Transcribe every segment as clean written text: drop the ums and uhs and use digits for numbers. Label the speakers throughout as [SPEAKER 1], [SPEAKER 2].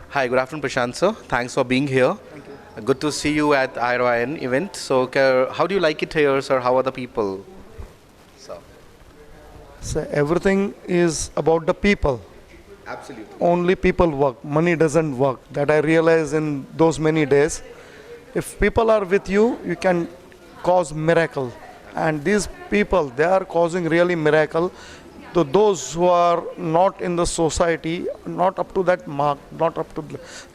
[SPEAKER 1] Hi, good afternoon, Prashant sir. Thanks for being here.
[SPEAKER 2] Thank you.
[SPEAKER 1] Good to see you at IRON event. So, how do you like it here, sir? How are the people? So,
[SPEAKER 2] So everything is about the people.
[SPEAKER 1] absolutely.
[SPEAKER 2] Only people work. Money doesn't work. That I realize in those many days. If people are with you, you can cause miracle. And these people, they are causing really miracle to those who are not in the society, not up to that mark, not up to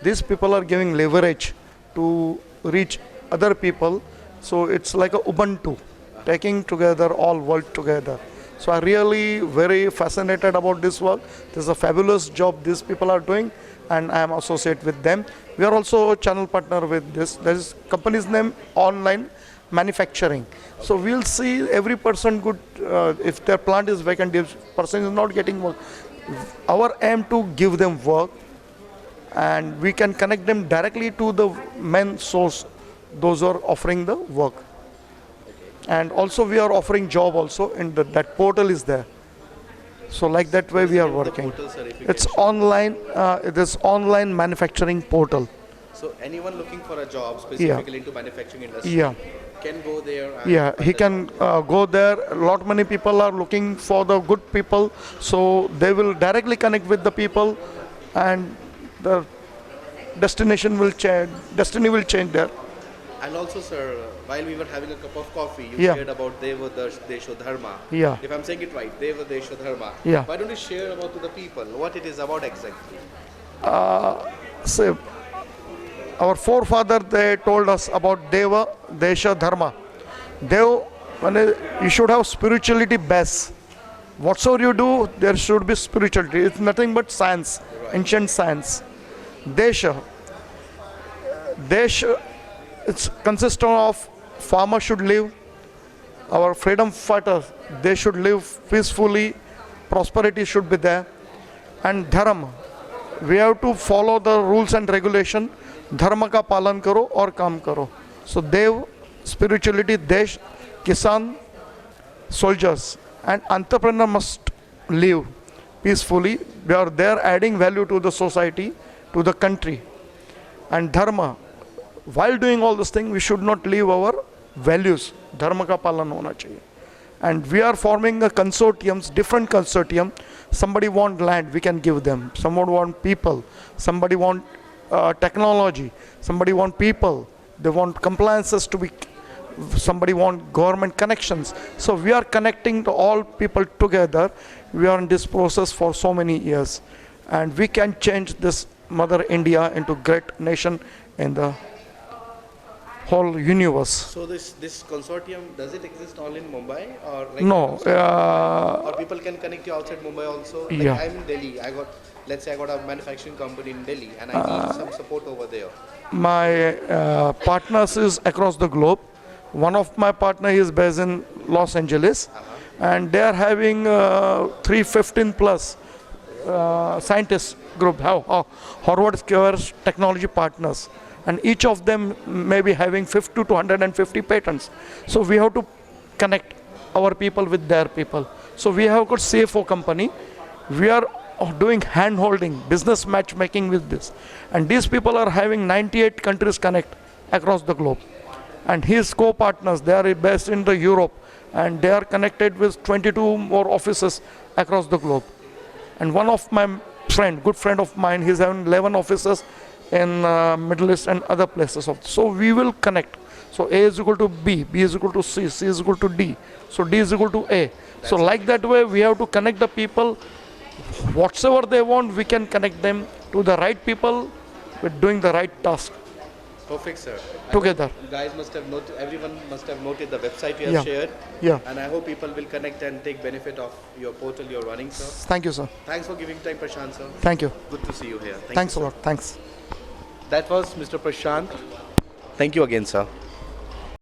[SPEAKER 2] these people are giving leverage to reach other people. So it's like a Ubuntu, taking together all world together. So I really very fascinated about this work. This is a fabulous job these people are doing, and I am associated with them. We are also a channel partner with this. There is company's name Online Manufacturing. So we'll see every person good. If their plant is vacant, if person is not getting work, our aim to give them work, and we can connect them directly to the main source, those who are offering the work. And also we are offering job also in that portal is there. So like that way we are working.
[SPEAKER 1] Portal, sir, if you
[SPEAKER 2] It's
[SPEAKER 1] can.
[SPEAKER 2] online. It is online manufacturing portal.
[SPEAKER 1] So, anyone looking for a job specifically into manufacturing industry
[SPEAKER 2] Yeah.
[SPEAKER 1] can go there. And
[SPEAKER 2] Yeah,
[SPEAKER 1] find
[SPEAKER 2] he
[SPEAKER 1] the
[SPEAKER 2] can
[SPEAKER 1] job.
[SPEAKER 2] go there. A lot many people are looking for the good people, so they will directly connect with the people, and the destination will change. Destiny will change there.
[SPEAKER 1] And also, sir, while we were having a cup of coffee, you
[SPEAKER 2] Yeah.
[SPEAKER 1] shared about Deva Desho Dharma.
[SPEAKER 2] Yeah.
[SPEAKER 1] If I'm saying it right, Deva Desho Dharma.
[SPEAKER 2] Yeah.
[SPEAKER 1] Why don't you share about to the people what it is about exactly?
[SPEAKER 2] So our forefather they told us about Deva, Desha, Dharma. Dev, you should have spirituality base. Whatsoever you do, there should be spirituality. It's nothing but science, ancient science. Desha, Desh, it's consists of farmer should live. Our freedom fighters, they should live peacefully. Prosperity should be there. And Dharma, we have to follow the rules and regulation. Dharma ka palan karo aur kaam karo. So Dev, spirituality, Desh, Kisan, soldiers, and entrepreneur must live peacefully. We are there adding value to the society, to the country. And Dharma, while doing all this thing, we should not leave our values. Dharma ka palan hona chahiye. And we are forming a consortiums, different consortium. Somebody want land, we can give them. Someone want people. Somebody want technology. Somebody want people. They want compliances to be. Somebody want government connections. So we are connecting to all people together. We are in this process for so many years, and we can change this Mother India into great nation in the whole universe.
[SPEAKER 1] So this consortium, does it exist only in Mumbai or like
[SPEAKER 2] No,
[SPEAKER 1] or people can connect you outside Mumbai also? Like
[SPEAKER 2] Yeah.
[SPEAKER 1] I'm in Delhi. Let's say I got a manufacturing company in Delhi and I need some support over there.
[SPEAKER 2] my partners is across the globe. One of my partner is based in Los Angeles, and they are having 315 plus scientists group, Harvard Square's technology partners, and each of them may be having 50 to 250 patents. So we have to connect our people with their people. So we have got CFO company. We are doing hand holding, business matchmaking with this, and these people are having 98 countries connect across the globe. And his co-partners, they are based in the Europe, and they are connected with 22 more offices across the globe. And one of my good friend of mine, he's having 11 offices in Middle East and other places. So we will connect. So A is equal to B, B is equal to C, C is equal to D. So D is equal to A. So like that way, we have to connect the people. Whatsoever they want, we can connect them to the right people with doing the right task
[SPEAKER 1] Perfect, sir.
[SPEAKER 2] together.
[SPEAKER 1] You guys must have noted, everyone must have noted the website you have
[SPEAKER 2] Yeah.
[SPEAKER 1] shared.
[SPEAKER 2] Yeah.
[SPEAKER 1] And I hope people will connect and take benefit of your portal you're running, sir.
[SPEAKER 2] Thank you, sir.
[SPEAKER 1] Thanks for giving time, Prashant, sir.
[SPEAKER 2] Thank you.
[SPEAKER 1] Good to see you here.
[SPEAKER 2] Thanks a lot. Thanks.
[SPEAKER 1] That was Mr. Prashant. Thank you again, sir.